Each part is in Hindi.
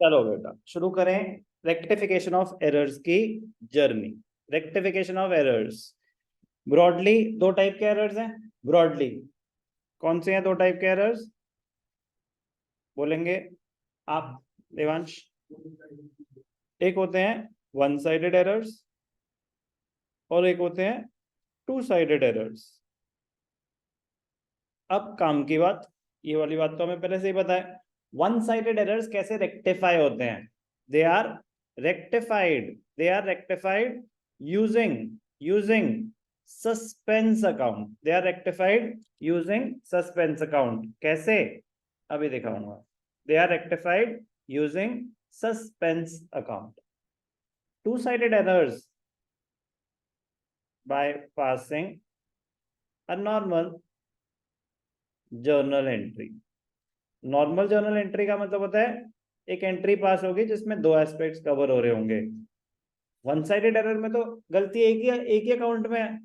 चलो बेटा शुरू करें रेक्टिफिकेशन ऑफ एरर्स की journey. Rectification of errors broadly दो टाइप के एरर्स हैं। ब्रॉडली कौन से हैं दो टाइप के एरर्स बोलेंगे आप देवांश? एक होते हैं वन साइडेड एरर्स और एक होते हैं टू साइडेड एरर्स। अब काम की बात, ये वाली बात तो हमें पहले से ही पता है। वन साइडेड एरर्स कैसे रेक्टिफाई होते हैं? They are rectified using using suspense account. They are rectified using suspense account. कैसे? अभी दिखाऊंगा। They are rectified using suspense account. Two sided errors by passing a normal journal entry। Normal journal entry का मतलब होता है एक एंट्री पास होगी जिसमें दो एस्पेक्ट्स कवर हो रहे होंगे। वन साइडेड एरर में तो गलती एक ही अकाउंट में है,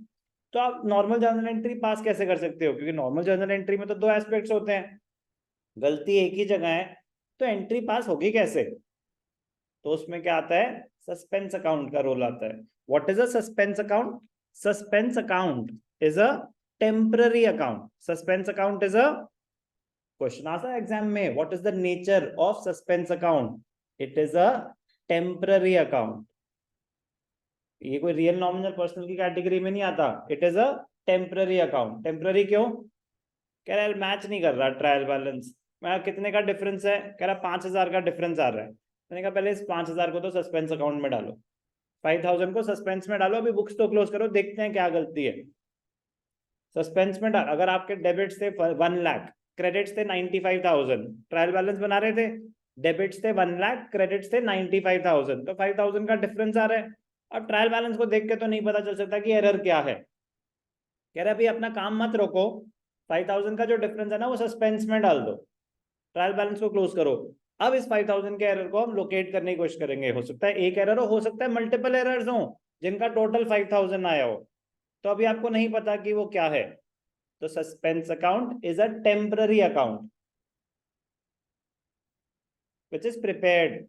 तो आप नॉर्मल जर्नल एंट्री पास कैसे कर सकते हो? क्योंकि नॉर्मल जर्नल एंट्री में तो दो एस्पेक्ट्स होते हैं, गलती एक ही जगह है, तो एंट्री पास होगी कैसे? तो उसमें क्या आता है? सस्पेंस अकाउंट का रोल आता है। What is a suspense account? Suspense account is a temporary account. Suspense account is a question आता है एग्जाम में, what is the nature of suspense account? It is a temporary account. ये कोई रियल नॉमिनल पर्सनल की कैटेगरी में नहीं आता। It is a temporary account. Temporary क्यों? कह रहा है मैच नहीं कर रहा ट्रायल बैलेंस। मैं कितने का डिफरेंस है? कह रहा 5,000 का डिफरेंस आ रहा है। मैंने कहा पहले इस 5,000 को तो सस्पेंस अकाउंट में डालो, 5,000 को सस्पेंस में डालो, अभी बुक्स तो क्लोज करो, देखते हैं क्या गलती है। सस्पेंस में डाल। अगर आपके डेबिट्स थे 1,00,000, क्रेडिट्स थे 95,000, ट्रायल बैलेंस बना रहे थे, डेबिट्स थे 1,00,000, क्रेडिट्स थे 95,000, तो 5,000 का डिफरेंस आ रहा है। अब ट्रायल बैलेंस को देख के तो नहीं पता चल सकता कि एरर क्या है। कह रहे अभी अपना काम मत रोको, 5,000 का जो डिफरेंस है ना वो सस्पेंस में डाल दो, ट्रायल बैलेंस को क्लोज करो। अब इस 5,000 के एरर को हम लोकेट करने की कोशिश करेंगे। हो सकता है एक एरर हो सकता है मल्टीपल एरर्स हो जिनका टोटल 5,000 आया हो, तो अभी आपको नहीं पता कि वो क्या है। तो suspense account is a temporary account which is prepared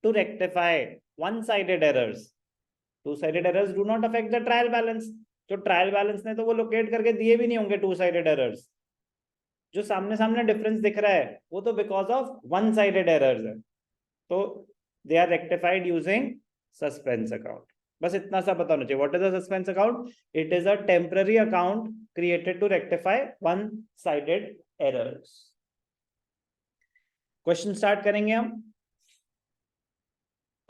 to rectify one-sided errors. Two-sided errors do not affect the trial balance. जो ट्रायल बैलेंस ने तो वो लोकेट करके दिए भी नहीं होंगे टू साइडेड एरर्स। जो सामने सामने डिफरेंस दिख रहा है वो तो because of one sided errors है। तो they are rectified using suspense account. बस इतना सा पता होना चाहिए। What is a suspense account? It is a temporary account created to rectify one sided errors. Question start करेंगे हम।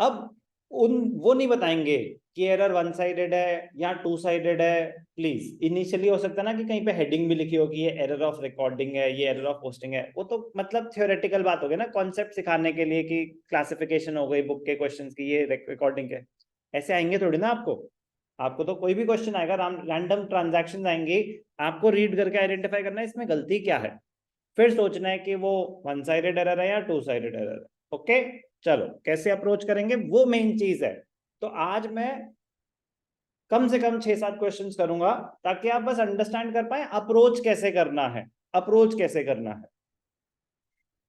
अब वो नहीं बताएंगे कि एरर वन साइडेड है या टू साइडेड है। प्लीज, इनिशियली हो सकता है ना कि कहीं पे हेडिंग भी लिखी हो कि ये एरर ऑफ रिकॉर्डिंग है, ये एरर ऑफ पोस्टिंग है। वो तो मतलब थ्योरेटिकल बात हो गई ना, कॉन्सेप्ट सिखाने के लिए कि क्लासिफिकेशन हो गई बुक के क्वेश्चंस की, ये रिकॉर्डिंग है। ऐसे आएंगे थोड़ी ना आपको तो कोई भी क्वेश्चन आएगा, रैंडम ट्रांजैक्शन आएंगे, आपको रीड करके आइडेंटिफाई करना है इसमें गलती क्या है, फिर सोचना है कि वो वन साइडेड एरर है या टू साइडेड एरर है। ओके, चलो कैसे अप्रोच करेंगे वो मेन चीज है। तो आज मैं कम से कम 6-7 क्वेश्चंस करूंगा ताकि आप बस अंडरस्टैंड कर पाए अप्रोच कैसे करना है। अप्रोच कैसे करना है?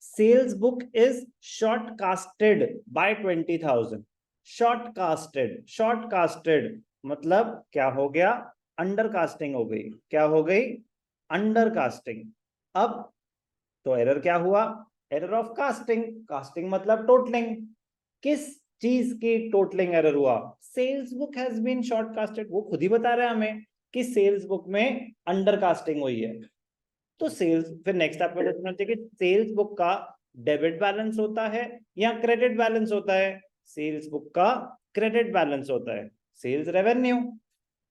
Sales book is short casted by 20,000। Short casted मतलब क्या हो गया? अंडर कास्टिंग हो गई। क्या हो गई? Under casting. अब तो एरर क्या हुआ? Error of casting. कास्टिंग मतलब टोटलिंग। किस चीज की टोटलिंग एरर हुआ? Sales book has been short casted. वो खुद ही बता रहे हैं हमें कि सेल्स बुक में अंडर कास्टिंग हुई है। तो सेल्स, फिर नेक्स्ट आपको देखना चाहिए कि सेल्स बुक का डेबिट बैलेंस होता है या क्रेडिट बैलेंस होता है? सेल्स बुक का क्रेडिट बैलेंस होता है। सेल्स रेवेन्यू,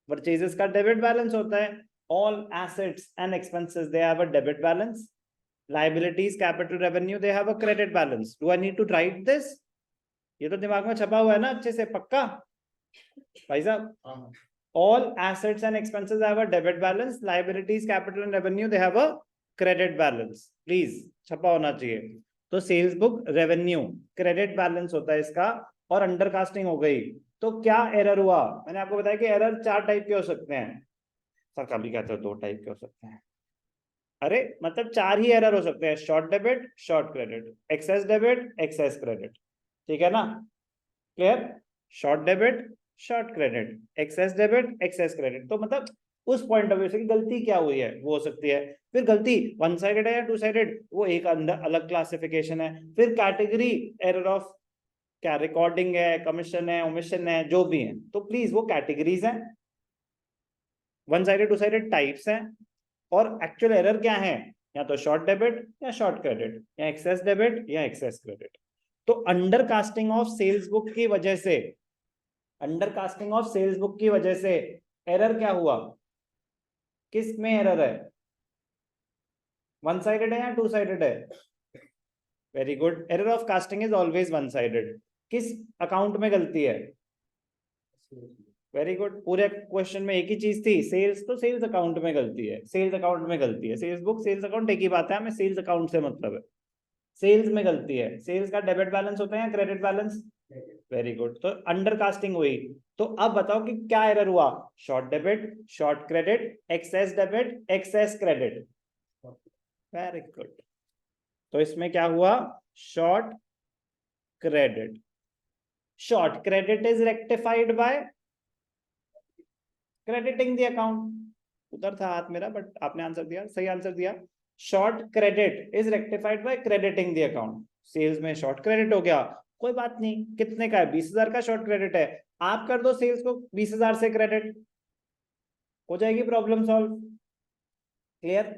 परचेजेस का डेबिट बैलेंस होता है। All assets and expenses they have a debit balance. liabilities, capital revenue, they have a credit balance. Do I need to write this? ये तो दिमाग में छपा हुआ है ना अच्छे से, पक्का भाई साहब? all assets and expenses have a debit balance, liabilities, capital and revenue, they have a credit balance. Please छपा होना चाहिए। तो sales book revenue credit balance होता है इसका, और अंडरकास्टिंग हो गई। तो क्या एरर हुआ? मैंने आपको बताया कि एरर 4 टाइप के हो सकते हैं। सर कभी कहते हो 2 टाइप के हो सकते हैं। अरे मतलब 4 ही एरर हो सकते हैं, short debit, short credit, excess debit, excess credit, ठीक है ना, clear, short debit, short credit, excess debit, excess credit. तो मतलब उस पॉइंट ऑफ व्यू से कि गलती क्या हुई है वो हो सकती है। फिर गलती वन साइडेड है या टू साइडेड, वो एक अंदर अलग क्लासिफिकेशन है। फिर कैटेगरी एरर ऑफ क्या रिकॉर्डिंग है, कमीशन है, ओमिशन है, जो भी है, तो प्लीज वो कैटेगरीज हैं, one sided two sided types हैं, और एक्चुअल एरर क्या है, या तो शॉर्ट डेबिट या शॉर्ट क्रेडिट, या एक्सेस डेबिट या एक्सेस क्रेडिट। तो under casting of sales book की वजह से, under casting of sales book की वजह से एरर क्या हुआ, किस में एरर है, वन साइडेड है या टू साइडेड है, very good, error of casting is always one sided. किस अकाउंट में गलती है, वेरी गुड, पूरे क्वेश्चन में एक ही चीज थी, सेल्स, तो सेल्स अकाउंट में गलती है, सेल्स अकाउंट में गलती है, सेल्स बुक सेल्स अकाउंट एक ही बात है, हमें सेल्स अकाउंट से मतलब है, सेल्स में गलती है, सेल्स का डेबिट बैलेंस होता है या क्रेडिट बैलेंस, वेरी गुड, तो अंडर कास्टिंग हुई। तो अब बताओ कि क्या एरर हुआ, short debit, short credit, excess debit, excess credit, very good, तो इसमें क्या हुआ, short credit, short credit is rectified by crediting the account, उधर था हाथ मेरा बट आपने आंसर दिया, सही आंसर दिया, short credit is rectified by crediting the account. Sales में शॉर्ट क्रेडिट हो गया, कोई बात नहीं, कितने का है, 20,000 का शॉर्ट क्रेडिट है, आप कर दो सेल्स को 20,000 से क्रेडिट, हो जाएगी problem solve, clear.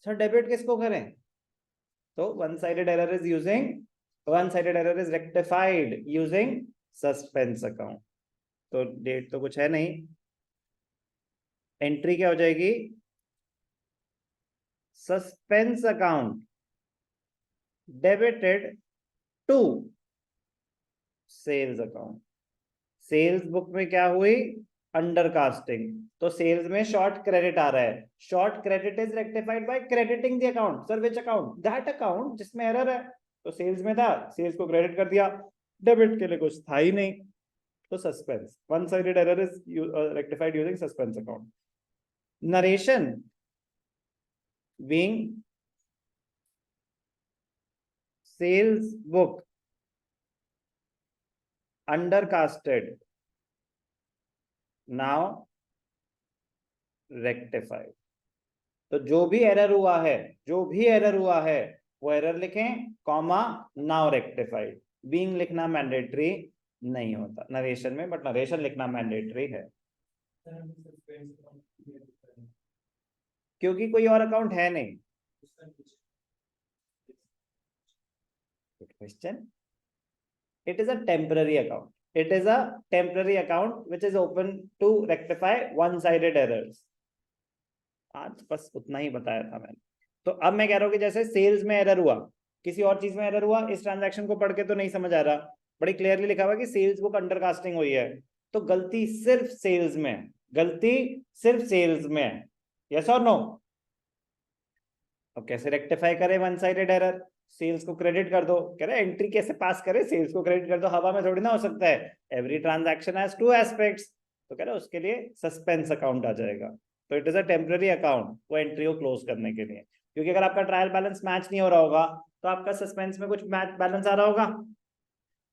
Sir debit किसको करें, तो one sided error is using, one sided error is rectified using suspense account. तो डेट तो कुछ है नहीं, एंट्री क्या हो जाएगी, suspense account debited to sales account. Sales book में क्या हुई, अंडर कास्टिंग, तो सेल्स में शॉर्ट क्रेडिट आ रहा है, short credit is rectified by crediting the account, sir which account, that account जिसमें एरर है, तो सेल्स में था, सेल्स को क्रेडिट कर दिया, डेबिट के लिए कुछ था ही नहीं, तो suspense, one sided error is rectified using suspense account. Narration being sales book undercasted, now rectified। तो जो भी एरर हुआ है, जो भी एरर हुआ है वो एरर लिखें, कॉमा, नाउ रेक्टिफाइड, बीइंग लिखना मैंडेटरी नहीं होता नरेशन में, बट नरेशन लिखना मैंडेटरी है, क्योंकि कोई और अकाउंट है नहीं। Good question. It is a temporary account. It is a temporary account which is open to rectify one-sided errors. आज बस उतना ही बताया था मैंने। तो अब मैं कह रहा हूँ कि जैसे सेल्स में एरर हुआ, किसी और चीज में एरर हुआ, इस ट्रांजैक्शन को पढ़ के तो नहीं समझ आ रहा, बड़ी क्लियरली लिखा हुआ कि सेल्स बुक अंडरकास्टिंग हुई है, तो गलती सिर्फ सेल्स में, गलती सिर्फ सेल्स में है, यस और नो। अब कैसे रेक्टिफाई करें वन साइडेड एरर, सेल्स को क्रेडिट कर दो, कह रहे एंट्री कैसे पास करें, सेल्स को क्रेडिट कर दो, हवा में थोड़ी ना हो सकता है, every transaction has two aspects, तो कह रहे उसके लिए सस्पेंस अकाउंट आ जाएगा। तो it is a temporary account, वो एंट्री को क्लोज करने के लिए, क्योंकि अगर आपका ट्रायल बैलेंस मैच नहीं हो रहा होगा तो आपका सस्पेंस में कुछ मैच बैलेंस आ रहा होगा,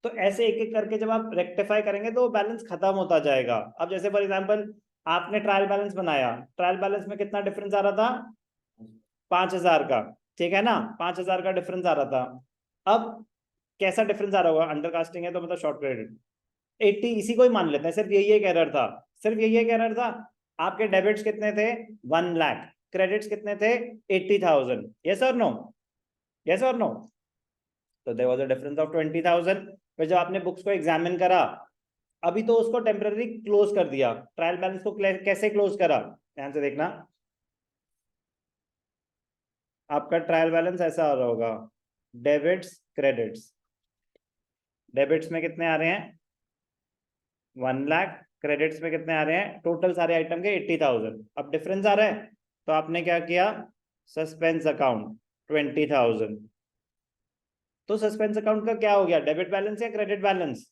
तो ऐसे एक एक करके जब आप रेक्टिफाई करेंगे तो वो बैलेंस खत्म होता जाएगा। अब जैसे फॉर एग्जाम्पल आपने ट्रायल बैलेंस बनाया, ट्रायल बैलेंस में कितना डिफरेंस आ रहा था, 5,000 का, ठीक है ना, 5,000 का डिफरेंस आ रहा था। अब कैसा डिफरेंस आ रहा होगा, अंडरकास्टिंग है तो मतलब शॉर्ट क्रेडिट 80, इसी को ही मान लेते हैं, सिर्फ यही एक एरर था, सिर्फ यही एक एरर था। आपके डेबिट्स कितने थे 1 लाख, क्रेडिट्स कितने थे 80,000, यस और नो, यस और नो, तो there was a difference of 20,000। फिर जब आपने बुक्स को एग्जामिन करा, अभी तो उसको टेम्पररी क्लोज कर दिया, ट्रायल बैलेंस को कैसे क्लोज करा, ध्यान से देखना, आपका ट्रायल बैलेंस ऐसा आ रहा होगा, डेबिट्स क्रेडिट्स, डेबिट्स में कितने आ रहे हैं 1 लाख, क्रेडिट्स में कितने आ रहे हैं टोटल सारे आइटम के 80,000, अब डिफरेंस आ रहा है, तो आपने क्या किया, सस्पेंस अकाउंट 20,000, तो सस्पेंस अकाउंट का क्या हो गया, डेबिट बैलेंस या क्रेडिट बैलेंस,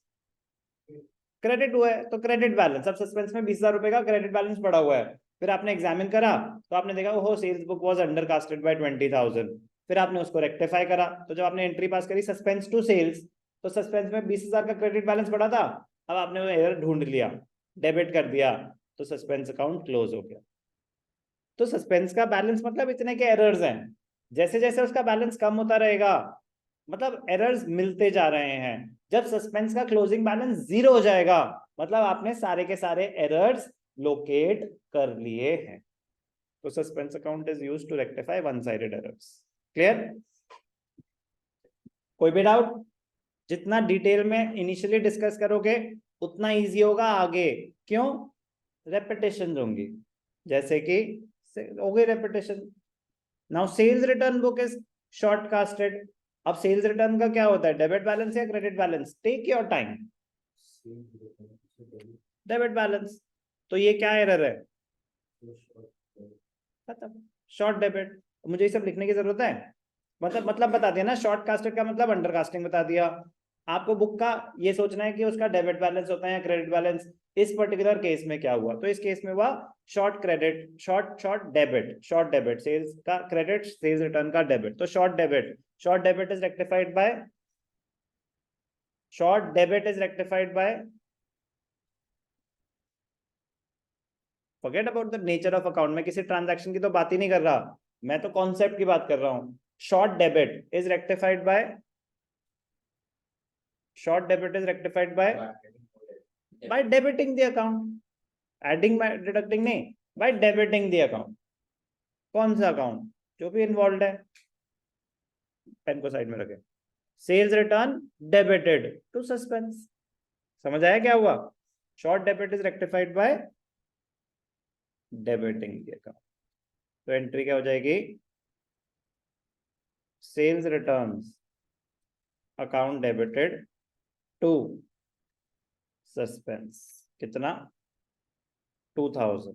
क्रेडिट हुआ है, तो क्रेडिट बैलेंस, अब सस्पेंस में 20,000 रुपए का क्रेडिट बैलेंस पड़ा हुआ है, फिर आपने एग्जामिन करा तो आपने देखा ओहो sales book was under casted by 20,000, फिर आपने उसको रेक्टिफाई करा, तो जब आपने एंट्री पास करी सस्पेंस टू सेल्स, तो सस्पेंस में 20,000 का क्रेडिट बैलेंस पड़ा था, अब आपने वो एरर ढूंढ लिया, डेबिट कर दिया, तो सस्पेंस अकाउंट क्लोज हो गया। तो सस्पेंस का बैलेंस मतलब इतने के एरर्स हैं, जैसे जैसे उसका बैलेंस कम होता रहेगा, मतलब एरर्स मिलते जा रहे हैं, जब सस्पेंस का क्लोजिंग बैलेंस 0 हो जाएगा मतलब आपने सारे के सारे एरर्स लोकेट कर लिए हैं। तो suspense account is used to rectify one sided errors. Clear? कोई भी डाउट? जितना डिटेल में इनिशियली डिस्कस करोगे उतना इजी होगा आगे, क्यों? रेपिटेशन होंगी, जैसे कि हो गई repetition. Now sales return book is short casted. अब सेल्स रिटर्न का क्या होता है, डेबिट बैलेंस या credit balance? Take your time. Debit balance. तो ये क्या एरर है? खत्म, शॉर्ट डेबिट। मुझे ये सब लिखने की जरूरत है? मतलब बता दिया ना, शॉर्ट कास्टेड का मतलब अंडर कास्टिंग बता दिया। आपको बुक का ये सोचना है कि उसका डेबिट बैलेंस होता है या क्रेडिट बैलेंस, इस पर्टिकुलर केस में क्या हुआ, तो इस केस में हुआ short credit, short debit sales का क्रेडिट, सेल्स रिटर्न का डेबिट, तो short debit is rectified by, short debit is rectified by, forget about the nature of account, मैं किसी ट्रांजैक्शन की तो बात ही नहीं कर रहा, मैं तो कॉन्सेप्ट की बात कर रहा हूं। Short debit is rectified by, short debit is rectified by debiting the account, adding by deducting नहीं, by debiting the account। कौन सा अकाउंट? जो भी इन्वॉल्व है। पेन को साइड में रखे। Sales return debited to suspense. समझ आया क्या हुआ? Short debit is rectified by debiting the account. तो एंट्री क्या हो जाएगी? Sales returns account debited to suspense. कितना? 2,000।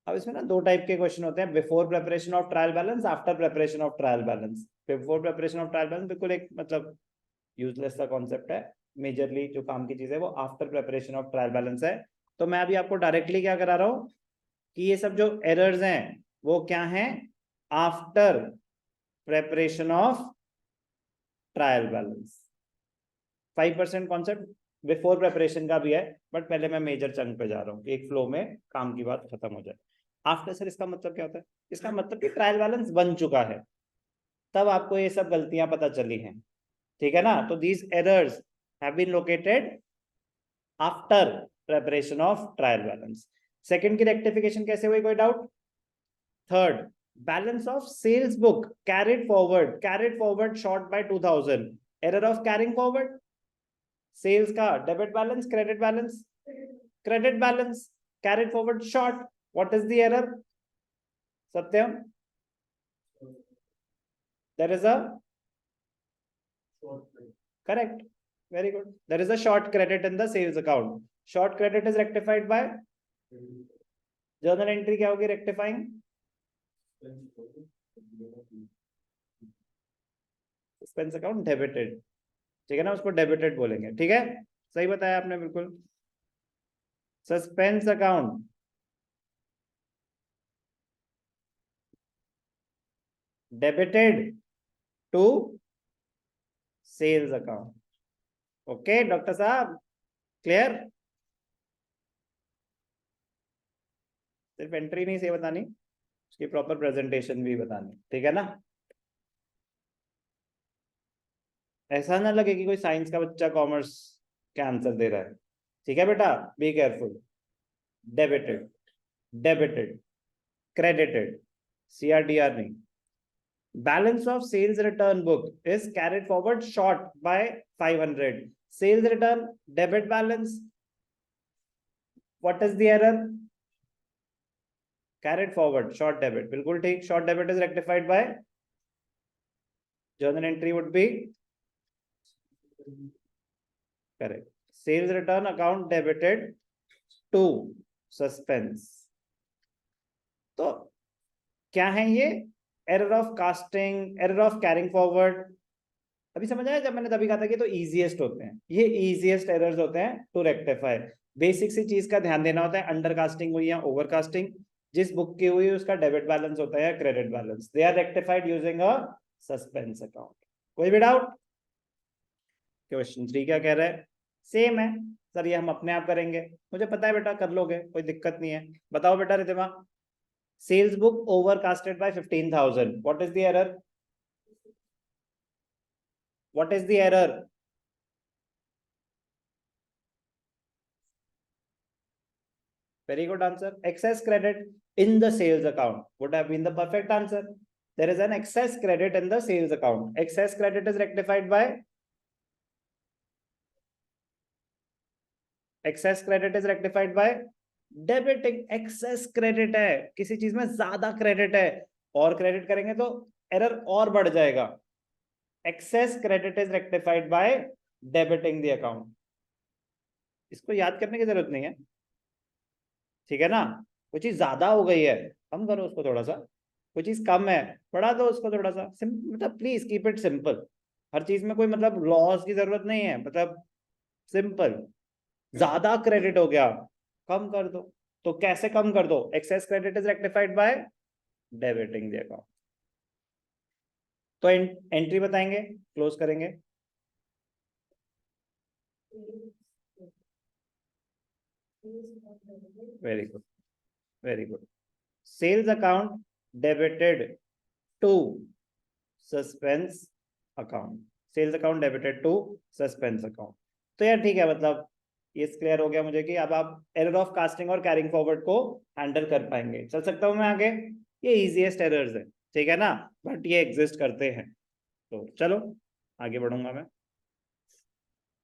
अब इसमें ना दो टाइप के क्वेश्चन होते हैं, before preparation of trial balance, after preparation of trial balance. Before preparation of trial balance बिल्कुल एक मतलब यूजलेस सा कॉन्सेप्ट है, मेजरली जो काम की चीज है वो after preparation of trial balance है। तो मैं अभी आपको डायरेक्टली क्या करा रहा हूं कि ये सब जो एरर्स हैं वो क्या हैं? After preparation of trial balance. 5% concept before preparation का भी है, बट पहले मैं मेजर चंक पे जा रहा हूँ, एक फ्लो में काम की बात खत्म हो जाए। आफ्टर सर इसका मतलब क्या होता है? इसका मतलब कि ट्रायल बैलेंस बन चुका है, तब आपको ये सब गलतियां पता चली हैं, ठीक है ना? तो these errors have been located after preparation of trial balance. Second की रेक्टिफिकेशन कैसे हुई, कोई doubt? Third, balance of sales book carried forward short by 2,000। Error of carrying forward sales का debit balance, credit balance, carried forward short. What is the error Satyam? There is a correct, very good, there is a short credit in the sales account, short credit is rectified by journal entry क्या होगी rectifying? Suspense account debited, ठीक है ना, उसको डेबिटेड बोलेंगे, ठीक है? सही बताया आपने बिल्कुल। Suspense account debited to sales account. Okay doctor साहब, क्लियर? सिर्फ एंट्री नहीं सही बतानी, उसकी प्रॉपर प्रेजेंटेशन भी बतानी, ठीक है ना? ऐसा ना लगे कि कोई साइंस का बच्चा कॉमर्स का आंसर दे रहा है, ठीक है बेटा? Be careful. Debited credited, CRDR नहीं। Balance of sales return book is carried forward short by 500। Sales return debit balance, what is the error? Carried forward short debit, बिल्कुल ठीक। Short debit is rectified by journal entry would be correct, sales return account debited to suspense. तो क्या है ये? Error of casting, error of carrying forward. अभी समझ आया? जब मैंने तभी कहा था कि तो इजीएस्ट होते हैं, ये इजीएस्ट एरर्स होते हैं टू रेक्टिफाई। बेसिक सी चीज का ध्यान देना होता है, अंडर कास्टिंग हुई या ओवर कास्टिंग, जिस बुक की हुई उसका डेबिट बैलेंस होता है या credit balance, they are rectified using a suspense account. कोई भी डाउट? क्वेश्चन 3 क्या कह रहा है? सेम है सर, ये हम अपने आप करेंगे, मुझे पता है बेटा, कर लोगे, कोई दिक्कत नहीं है। बताओ बेटा Ritima, sales book overcasted by 15,000, what is the error? What is the error? Very good answer. Excess credit in the sales account would have been the perfect answer. There is an excess credit in the sales account. Excess credit is rectified by debiting. Excess credit है, किसी चीज में ज्यादा क्रेडिट है, और क्रेडिट करेंगे तो एरर और बढ़ जाएगा। Excess credit is rectified by debiting the account. इसको याद करने की जरूरत नहीं है, ठीक है ना? कोई चीज ज्यादा हो गई है, कम करो उसको थोड़ा सा, कोई चीज कम है, बढ़ा दो उसको थोड़ा सा, मतलब प्लीज कीप इट सिंपल। हर चीज में कोई मतलब लॉस की जरूरत नहीं है, मतलब सिंपल। ज्यादा क्रेडिट हो गया, कम कर दो। तो कैसे कम कर दो? Excess credit is rectified by debiting the account. तो एंट्री बताएंगे, क्लोज करेंगे। Very good, very good. Sales account debited to suspense account, sales account debited to suspense account. तो यार ठीक है, मतलब ये क्लियर हो गया मुझे कि अब आप एरर ऑफ कास्टिंग और कैरिंग फॉरवर्ड को हैंडल कर पाएंगे। चल सकता हूं मैं आगे? ये इजीएस्ट एरर्स है, ठीक है ना, बट ये एग्जिस्ट करते हैं। तो चलो आगे बढ़ूंगा मैं।